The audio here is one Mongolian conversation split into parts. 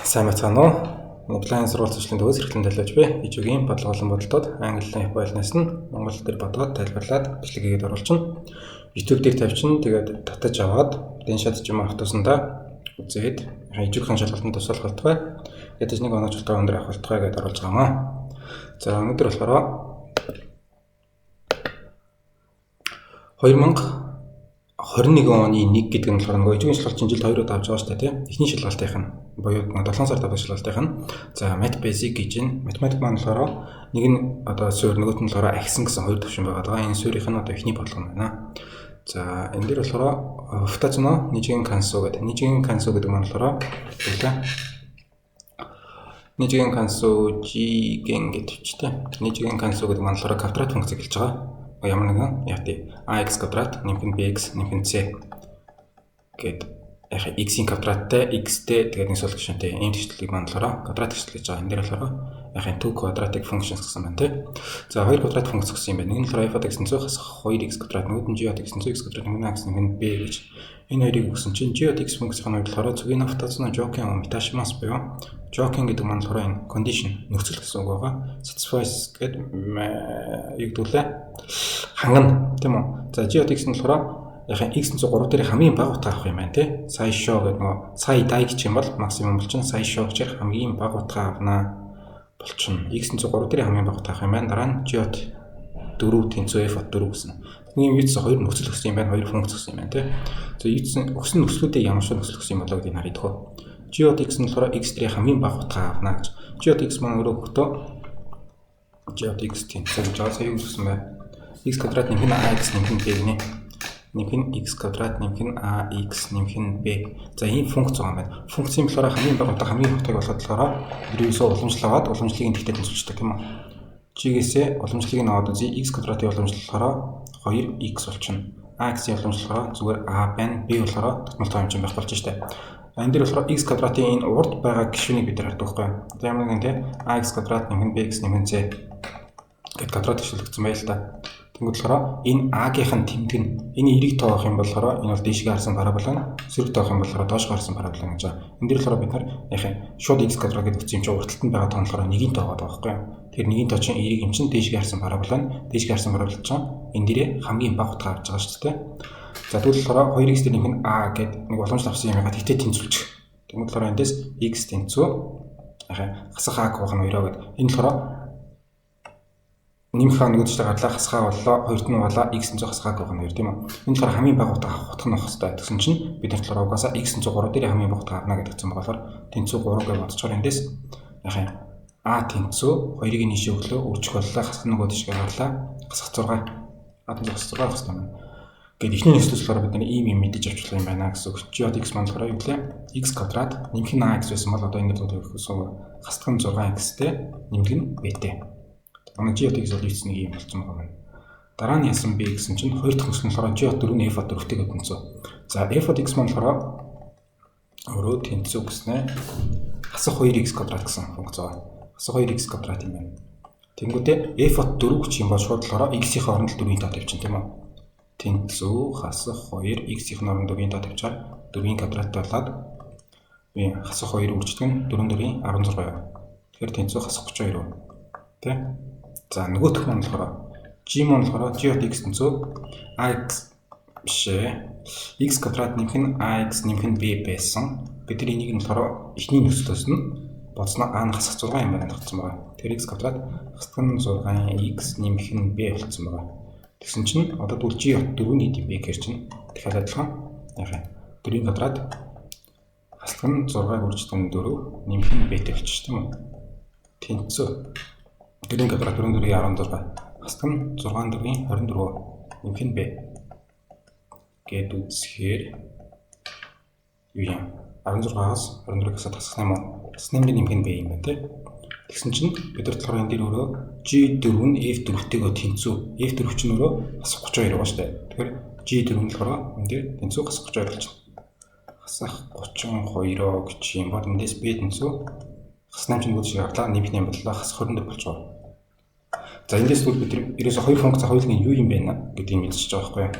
Сайн бацгаана уу? Apply сургууль зуршлын төвөөс эрхлэн төлөвлөж буй ижүүгийн бодлогын бодолтод англи хэлний байлнаас нь монгол дээр бодоод тайлбарлаад бичлэг хийгээд оруулчихна. YouTube дээр тавьчихна. Тэгээд татаж аваад дэн шатж юм автосандаа үзээд ижүүгийн шалгалтанд тусалах болтугай. Ядаж нэг онооч болтугай өндөр авах болтугай гэдээ оруулж байгаамаа. За өнөөдөр болохоор 2021 оны 1 гэдэг нь болохоор нөгөө ижүүгийн шалгалт жилд 2 удаа авч байгаа шүү дээ, тийм. Эхний шалгалтынх нь буюу 7 сард авах шалгалтынх нь. За Math Basic гэж энэ математик маань болохоор нэг нь одоо суурь, нөгөөт нь болохоор ахисан гэсэн хоёр төвшин байгаа. Энэ суурийнх нь одоо эхний бодлого байна. За энэ дээр болохоор фтацно нийжийн кансу гэдэг. Нийжийн кансу гэдэг маань болохоор нийжийн кансу G-ген гэдэг чтэй. Нийжийн кансу гэдэг маань болохоор квадрат функц хэлж байгаа. Ямар нэгэн яати ax квадрат нэмэх нь bx нэмэх нь c гэд x-ийн квадраттай x-тэй тэгээд нэг сул гишүүнтэй энэ төслийг мандлаараа квадрат төсөл гэж байгаа. Энэ дээр болохоор two quadratic functions гэсэн байна тий. За хоёр квадрат функц гэсэн юм байна. Нэг нь болохоор f(x) хасах 2x квадрат, нөгөөд нь g(x) квадрат нэмэх нь b гэж. Энэ хоёрыг өгсөн чинь g(x) функцийн хувьд болохоор цугийн автоцны joking меташмас буюу joking гэдэг маань болохоор энэ condition нөхцөл гэсэн үг байгаа. Satisfies гэдэг югдүүлээ хангана тийм үү. За g(x) нь болохоор x-3 дээр хамгийн бага утга авах юм байна тий. Сая шоо гэдэг нөгөө сая дай гэх юм бол максимум болчихно. Сая шоо гэхээр хамгийн бага утга авнаа болчихно. x-3 дээр хамгийн бага утга авах юм байна. Дараа нь g(4) тэнцүү f(4) гэсэн. Нэг юм ийдс хоёр нөхцөл өгсөн юм байна. Хоёр функц өгсөн юм байна тий. За ийдс өгсөн нөхцлүүдээ ямар шиг нөхцөл өгсөн юм болоо гэдгийг харъя дөхөө. g(x) нь болохоор x дээр хамгийн бага утга авнаа гэж. g(x) маань өөрөө өгтөө g(x) тэнцүү гэж байгаа. Сая юу гэсэн бэ? x квадрат нэмэх нь ax нэмэх нь b гинэ. Нэмэх нь x квадрат нэмэх нь ax нэмэх нь b. За ийм функц байгаа юм байна. Функцийн болохоор хамгийн бага утга хамгийн утгыг болгоод болохоор ерөөсөө уламжлаад уламжлалыг нь тэгтээ тэнцвэрчдэг тийм үү. G-гээсээ уламжлалыг нь аваад үзье. x квадратын уламжлалаараа 2x болчихно. ax-ийн уламжлалаараа зүгээр a байна. b болохоор тогтмол тоо хэмжээ байх болж штэ. Энэ дээр болохоор x квадратын энэ урд байгаа гишүүнийг бид нар хардаг байхгүй юу? За ямар нэгэн тийм ax квадрат нэмэх нь bx нэмэх нь c гэдэг квадрат хэвшүүлэгдсэн байл та. Тэнгүүд болохоор энэ a-гийн тэмдэг нь энэ эрийг тоох юм болохоор энэ бол дээшгээ харсан парабола, сөрөг тоох юм болохоор доош харсан парабола гэж байгаа. Энэ дээр болохоор бид нар шууд x квадрат гэдэг үгс юм чинь урталт нь байгаа тоо болохоор нэгийн тоогоод байгаа байхгүй юу? Тэр нэгийн тоо чинь эрийг юм чинь дээшгээ харсан парабола нь дээшгээ харсан парабола чинь энэ дээрээ хамгийн бага утга авч байгаа шүү дээ. За тэгвэл болохоор 2x дээр нэмэх нь a гэдэг нэг боломжтой авсан юмгаа тэгтээ тэнцвүүлчих. Тэнгүүд болохоор эндээс x тэнцүү хасах a гоох нь 2 гэдэг. Энэ болохоор нэмэх нэгдэж гаргалаа хасгаа боллоо хоёрт нь болоо x тэнцүү хасгаа гоох нь 2 тийм үү. Энэ болохоор хамгийн бага утга авах утга нь авах хэрэгтэй. Тэгсэн чинь бид нар болохоор угаасаа x тэнцүү 3 дээр хамгийн бага утга авна гэдэгцэн болохоор тэнцүү 3 гэж бодцоор эндээс a тэнцүү 2-ыг нийшээ өглөө үржих боллоо хасах нөгөө тийш гарлаа хасах 6 a тэнцүү хасах 6 авах хэрэгтэй байна. Гэт ихний нэслэлс болохоор бид нар ийм юм мэдэж авчлаа юм байна гэсэн үг. g(x) маань болохоор юу гэлээ x квадрат нэмэх нь ax байсан бол одоо ингэж өгөхсөн хасах нь 6x-тэй нэмэх нь b-тэй. Манай g(x) бол ийц нэг юм болсон байгаа юм. Дараа нь ясан b гэсэн чинь хоёр дахь нөхцөл нь болохоор g(4) нь f(4)тэй гэдэг тэнцүү. За f(x) маань болохоор өөрөө тэнцүү гэснээр хасах 2x квадрат гэсэн функц байгаа. Хасах 2x квадрат юм байна. Тэнгүүдээ f(4) гэж юм бол шууд болохоор x-ийн оронд 4-ийн тоо тавьчихна тийм үү? Тэнцүү хасах 2 x-ийн оронд 4-ийн тоо тавьчаар 4-ийн квадраттай болоод би хасах 2 үрждэг нь 4-4-ийн 16 яа. Тэгэхээр тэнцүү хасах 32 тий. За нөгөөх нь болохоор g маань болохоор g(x) тэнцүү ax бишээ x квадрат нэмэх нь ax нэмэх нь b байсан. Бид нар энийг нь болохоор эхний нөхцлөөс нь бодсноо a-н хасах 6 юм байна тогтсон байгаа. Тэгэхээр x квадрат хасах нь 6x нэмэх нь b болцсон байгаа. Тэгсэн чинь одоо тэгвэл g(4) нь хэд юм бэ гэхээр чинь дахиад адилхан 4-ийн квадрат хасах нь 6-ыг үрждэг нь 4 нэмэх нь b-тэй болчих тийм үү? Тэнцүү 4-ийн квадрат 4-4-ийн 16 хасах нь 6-4-ийн 24 нэмэх нь b гэд үзэхээр юу юм 16-аас 24-ээс хасах юм уу? Хасах нэмэр нэмэх нь b юм байна тийм. Тэгсэн чинь бид нар болохоор энэ дээр өөрөө g4 нь f4-тэйгээ тэнцүү. f4 чинь өөрөө хасах 32 байгаа шүү дээ. Тэгэхээр g4 нь болохоор энэ дээр тэнцүү хасах 32 болчихно. Хасах 32 гэж юм бол эндээс b тэнцүү хасах 8 чинь бүгд шиг авлаа нэмэх юм боллоо хасах 24 болчихоо. За эндээс тэгвэл бид ерөөсө хоёр функц хоёулын юу юм бэ гэдгийг мэдчихэж байгаа байхгүй юу?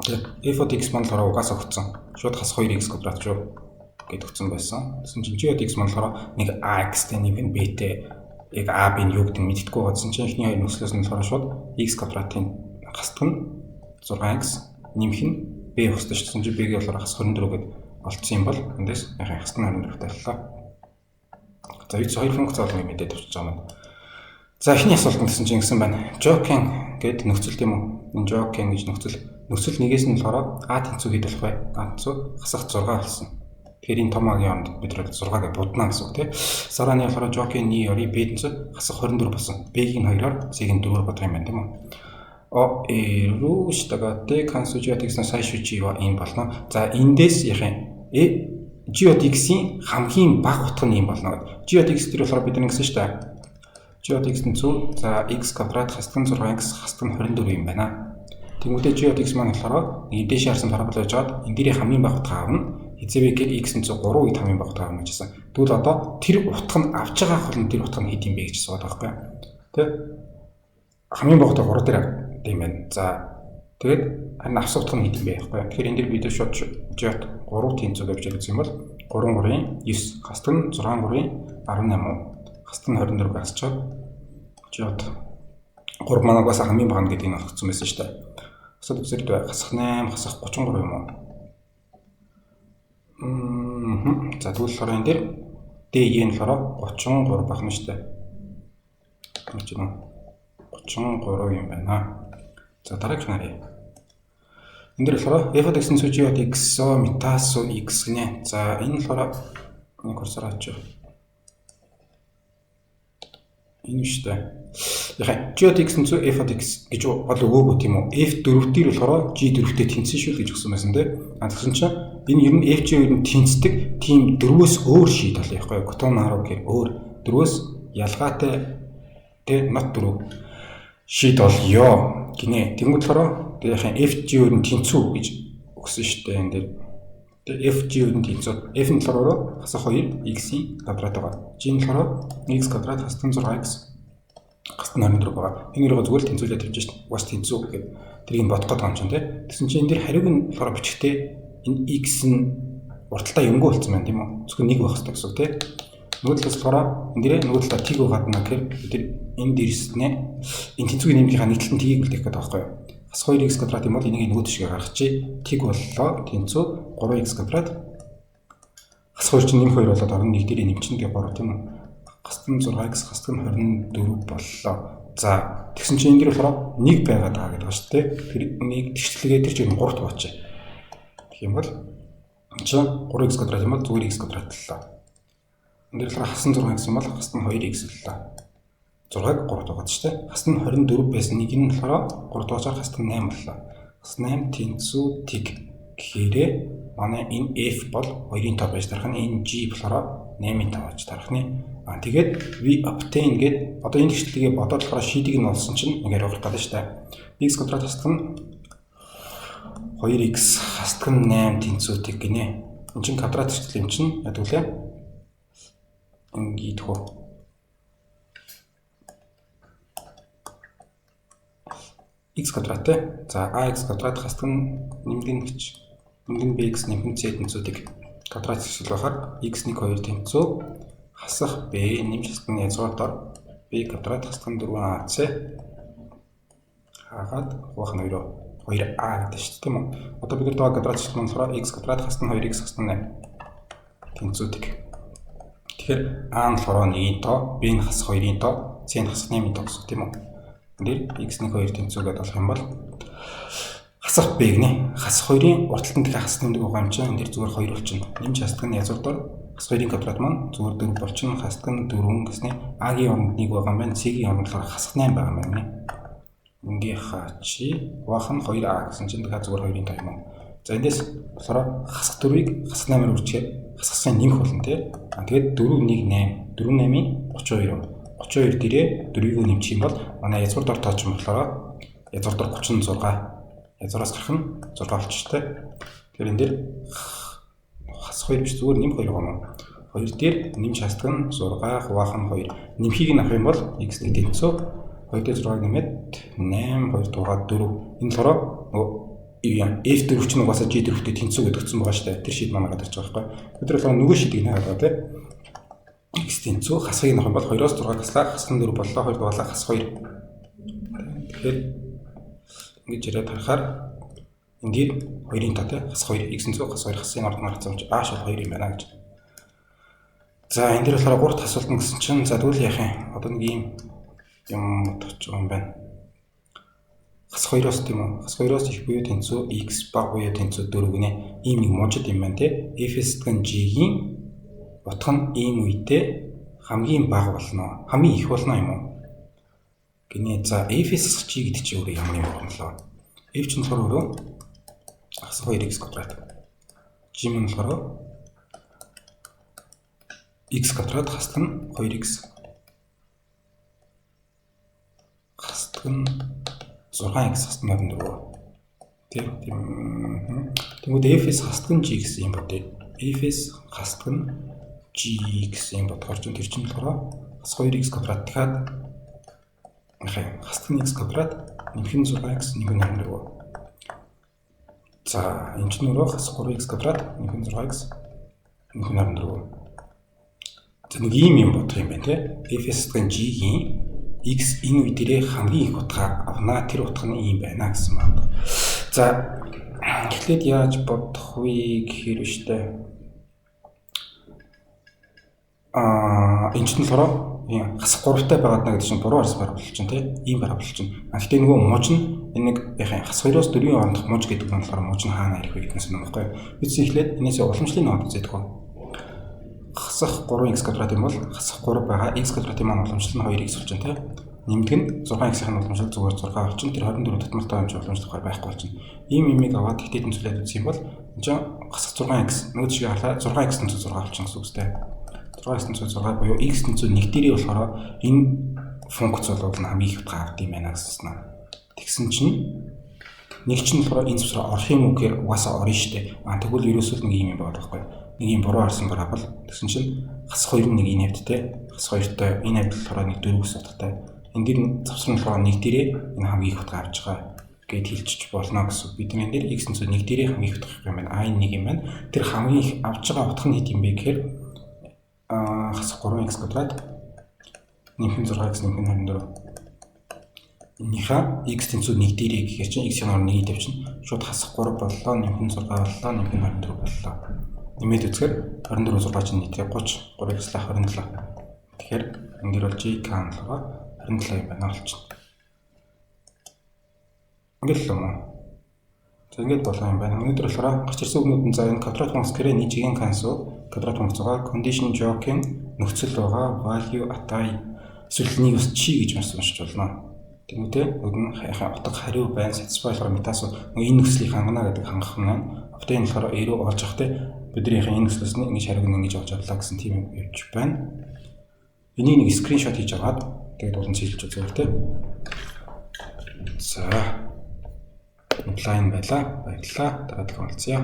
f от x маань болохоор угаасаа өгсөн. Шууд хас 2x квадрат шүү гэд өгсөн байсан. Тэгсэн чинь g от x маань болохоор нэг ax-тэй нэг нь b-тэй яг a b-ийн юу гэдэг нь мэддэггүй байсан чинь эхний хоёр нөхцлөөс нь болохоор шууд x квадратын хасдаг нь 6x нэмэх нь b өгсөн шүү. Тэгсэн чинь b-ийг болохоор хас 24 гэд олцсон юм бол эндээс яхаа хас 24 таллаа. За энэ хоёр функц болгоно мэдээд авчиж байгаа юм. За эхний асуулт гэсэн чинь ингэсэн байна. Joking гэд нөхцөл тийм үү? Энэ Joking гэж нөхцөл нэгээс нь болохоор a тэнцүү хэд болох вэ? A тэнцүү хасах 6 болсон. Тэгэхээр энэ том агийн онд бид 6 гэж будна гэсэн үг тийм. Сараны болохоор Joking нь ёри b тэнцүү хасах 24 болсон. B-ийн 2-оор C-ийн 4-оор бодох юм байна тийм үү? Рүү штага тэ консужиатикс сайн шүчи юм болно. За эндээс яхаа g от x-ийн хамгийн бага утга нь юм болно. G от x тэр болохоор бид нэгсэн шүү дээ. G от x тэнцүү за x квадрат хасдаг 6x хасдаг 24 юм байна. Тэнгүүтээ g от x маань болохоор дээш харсан парабол байж байгаад энэ дээрээ хамгийн бага утга авна. Эцэвэ гэхэд x тэнцүү 3 үед хамгийн бага утга авна гэжсэн. Тэгвэл одоо тэр утга нь авч байгаа хол нь тэр утга нь хэд юм бэ гэж асууад байгаа байхгүй. Тэ? Хамгийн бага утга 3 дээр авдаг юм байна. За тэгээд харин авсан утга нь хэд юм бэ байхгүй. Тэгэхээр энэ дэр бид шууд g от 3 тэнцүү гэж хэлсэн юм бол 3 3 9 хасдаг 6 3 18 хастан 24 гасчаад g от 3 манагаас хамгийн бага гэдгийг нь олгоцсон байсан шүү дээ. Асуудал зэрэг хасах 8 хасах 33 юм уу? За тэгвэл болохоор энэ дээр d-ийн болохоор 33 бахна шүү дээ. Тэгэж байна. 33 юм байна. За дараагийн харъя. Энэ дээр болохоор f от x-ийн g от x метасо x гинэ. За энэ болохоор нэг курсор ачаа. Энэ шүү дээ. Яхаа g от x тэнцүү f от x гэж бол өгөөгүй тийм үү? f4 дээр болохоор g4-тэй тэнцсэн шүү гэж өгсөн байсан тийм. Тэгсэн чинь энэ ер нь f-ийн ер нь тэнцдэг тийм дөрвөөс өөр шийдэл байхгүй юу? Котон харав гэхээр өөр дөрвөөс ялгаатай тийм not дөрөв шийдэл ёо гинэ. Тэнгүүд болохоор яхаа f-ийн ер нь тэнцүү гэж өгсөн шүү дээ энэ дээр. f-ийн ер нь тэнцүү. f нь болохоор хасах 2 x-ийн квадрат байгаа. g нь болохоор x квадрат хасдаг 6x хасдаг 24 байгаа. Энийгээ зүгээр л тэнцүүлээд тавьж шít. Уус тэнцүү гэхэд тэрийг бодох гэдэг юм чинь тийм. Тэгсэн чинь энэ дээр хариуг нь болохоор бичгтээ энэ x нь урталтаа өнгөө болцсон байна тийм үү? Зөвхөн нэг байх хэрэгтэй гэсэн үг тийм. Нөгөө талаас болохоор энэ дээр нөгөө талаа тийг гадна гэхээр тэр энэ дэрснээ энэ тэнцвүүгийн нэмлийнхаа нийтлэл нь тийг үлдээх гэдэг байхгүй юу? Хас 2x квадрат юм бол энийг нөгөө тишгээ гаргачих. Тиг боллоо тэнцүү 3x квадрат хас 2 чинь нэмэх 2 болоод орно нэг дээр нэмчин тэгээ 3 тийм үү? Хасдан 6x хасдан 24 боллоо. За тэгсэн чинь энэ дээр болохоор 1 байгаад байгаа гэдэг ба шүү дээ. Тэр нэг тэгшлэгээ тэр чинь 3 дуучаа. Тэгэх юм бол чи 3x квадрат юм бол зүгээр x квадрат боллоо. Энэ дээр болохоор хасан 6x юм бол хасдан 2x боллоо. 6-г 3 дугаад шүү дээ. Хасдан 24 байсан нэг нь болохоор 3 дугаараар хасдан 8 боллоо. Хас 8 тэнцүү тиг гэхээрээ манай энэ f бол 2-ын 5 байж тарах нь энэ g болохоор 8-ын 5 байж тарах нь. Тэгээд we obtain гэдэг одоо энэ хэвшлэгээ бодоод болохоор шийдийг нь олсон чинь ингээд явах гэдэг шүү дээ. x квадрат хасдаг нь 2x хасдаг нь 8 тэнцүүтэй гинэ. Энд чинь квадрат хэвшлэл юм чинь яд үлээ. Ингээд хөө. x квадраттай. За ax квадрат хасдаг нь нэмгэн bx нэмгэн c тэнцүүтэй квадрат хэвшил байхаар x1 2 тэнцүү хасах b нэмж хасдаг нь язгуураар b квадрат хасдаг нь 4ac хагаад хуваах нь 2a гэдэг шүү дээ тийм үү. Одоо бид нар квадрат хэвшил нь болохоор x квадрат хасдаг нь 2x хасдаг нь 8 тэнцүүтэй. Тэгэхээр a нь болохоор 1-ийн тоо, b нь хасах 2-ийн тоо, c нь хасах 8-ийн тоо гэсэн тийм үү. Энд x1 2 тэнцүү гэдэг болох юм бол хасах b гинэ. Хасах 2-ын урталтанд дахиад хасах нэмдэг байгаа юм чинь энэ дээр зүгээр 2 болчихно. Нэмж хасдаг нь язгуураар хасах 2-ын квадрат маань зүгээр 4 болчихно. Хасдаг нь 4 гэснээр a-гийн оронд 1 байгаа юм байна. C-гийн оронд болохоор хасах 8 байгаа юм байна. Ингээ хачи хуваах нь 2a гэсэн чинь дахиад зүгээр 2-ын тоо юм уу. За эндээс болохоор хасах 4-ыг хасах 8-аар үржихэд хасахсаа нэмэх болно тий. Тэгээд 4 1 8 4 8-ийн 32 32 дээрээ 4-ийг нэмчих юм бол манай язгуур дор тооч юм болохоор язгуур дор 36 язгуураас гарах нь 6 болчихтой. Тэгэхээр энэ дээр хас 2 биш зүгээр нэм 2 байгаа юм. 2 дээр нэмж хасдаг нь 6 хуваах нь 2. Нэмхийг нь авах юм бол x-ний тэнцүү 2 дээр 6-ыг нэмээд 8 2 дугаар 4. Энэ болохоор F4 чинь угаасаа G4-тэй тэнцүү гэдэгцсэн байгаа шүү дээ. Тэр шийд манай гадарч байгаа байхгүй. Бид болохоор нөгөө шийдийг наагаад тий. X тэнцүү хасхыг нөх юм бол 2-оос 6 гаслаа хасхан 4 боллоо 2 дугаалаа хас 2. Тэгэхээр ингэж яриад харахаар энэ дээр 2-ын тоо тий хас 2 x тэнцүү хас 2 хасын орд нар хацсан ч ааш бол 2 юм байна гэж. За энэ дээр болохоор 3-т асуултна гэсэн чинь за тэгвэл яах юм? Одоо нэг юм бодож байгаа юм байна. Хас 2-оос тийм үү? Хас 2-оос их буюу тэнцүү x баг буюу тэнцүү 4 гинэ. Ийм нэг мужид юм байна тий. F-с гэн g-ийн утга нь ийм үедээ хамгийн бага болно. Хамгийн их болно юм уу? Гинэ. За F-с g гэдэг чинь өөрөө ямар юм болоо? F чинь болохоор өөрөө хас 2x квадрат. G нь болохоор x квадрат хасдаг нь 2x. Хасдаг нь 6x хасдаг нь 4. Тийм. Тэгвэл F-с хасдаг нь g гэсэн юм бодъё. F-с хасдаг нь g гэсэн юм бодохоор чинь тэр чинь болохоор хас 2x квадрат дахиад хасдаг нь x квадрат нэмэх нь 6x нэмэх нь 24. За энэ чинь өөрөө хас 3x квадрат нэмэх нь 6x нэмэх нь 24. За нэг юм бодох юм байна тий. F-с гэн g-ийн x энэ үе дээрээ хамгийн их утга авна. Тэр утга нь ийм байна гэсэн байна. За эхлээд яаж бодох вэ гэхээр штэ. Энэ чинь болохоор хас 3-тай байгаад на гэдэг чинь буруу арс барах болж чинь тий. Ийм барах болж чинь. Гэхдээ нөгөө мууж нь энэ нэг хас 2-оос 4-ийн хоорондох мууж гэдэг нь болохоор мууж нь хаана ирэх вэ гэдгээс юм байна. Бид эхлээд энэсээ уламжлалын нот зэдэх үү. Хасах 3x квадрат юм бол хасах 3 байгаа x квадратын маань уламжлал нь 2x болж байна тий. Нэмдэг нь 6x-ийн уламжлал зүгээр 6 болчихно. Тэр 24 татмартай хэмжээ уламжлахаар байхгүй болчихно. Ийм имийг аваад тэгтээ тэнцвэрлээд үзэх юм бол энэ чинь хасах 6x нөгөө шиг харахад 6x тэнцүү 6 болчихно гэсэн үг үстэй. 6x тэнцүү 6 буюу x тэнцүү 1 дээрээ болохоор энэ функц бол хамгийн их утга авд юм байна гэсэн нь. Тэгсэн чинь нэг чинь болохоор энэ зөвсрөө орох юм уу гэхээр угаасаа орно шүү дээ. Тэгвэл ерөөсөө нэг юм байгаа байхгүй. Нэг юм буруу харсан гарабал тэгсэн чинь хас 2 нэг энэ хэвдтэй хас 2-той энэ хэвдэл болохоор нэг 4 гэсэн утгатай. Энд дэр завсрын болохоор нэг дээрээ энэ хамгийн их утга авч байгаа гэд хэлчих болно гэсэн. Бидний энэ дээр x тэнцүү нэг дээрээ хамгийн их утга юм байна. Энэ нэг юм байна. Тэр хамгийн их авч байгаа утга нь хэд юм бэ гэхээр хас 3x квадрат нэмэх 6x нэмэх 24. Энийхээ x тэнцүү нэг дээрээ гэхээр чинь x-ийн орн 1 тавьчихна. Шууд хасах 3 боллоо нэмэх 6 боллоо нэмэх 24 боллоо. Нэмээд үзэхээр 24 6 чинь нийтээ 30 3x-лаа 27. Тэгэхээр энэ дээр бол g can болохоор 27 юм байна болчихно. Ингээл л юм уу? За ингээд болоо юм байна. Өнөөдөр болохоор гарч ирсэн үгнүүд нь за энэ квадрат функц гэрээ нэг жигийн консуу квадрат функцгаа condition joke-ийн нөхцөл байгаа value apply эсвэл нэг ус chi гэж уншиж болно. Тэгмүтэ өгн утга хариу байна satisfy болохоор метасо энэ нөхцөлийг хангана гэдэг хангах нь автоо энэ болохоор эрүү олж явах те бидний энэ нөхцлөөс нь ингэж хариуг ингэж олж авлаа гэсэн тийм юм явж байна. Энийг нэг скриншот хийж аваад тэгээд улан цэглэж үзье те. За apply байлаа. Баярлалаа. Дараагийн уулзъя.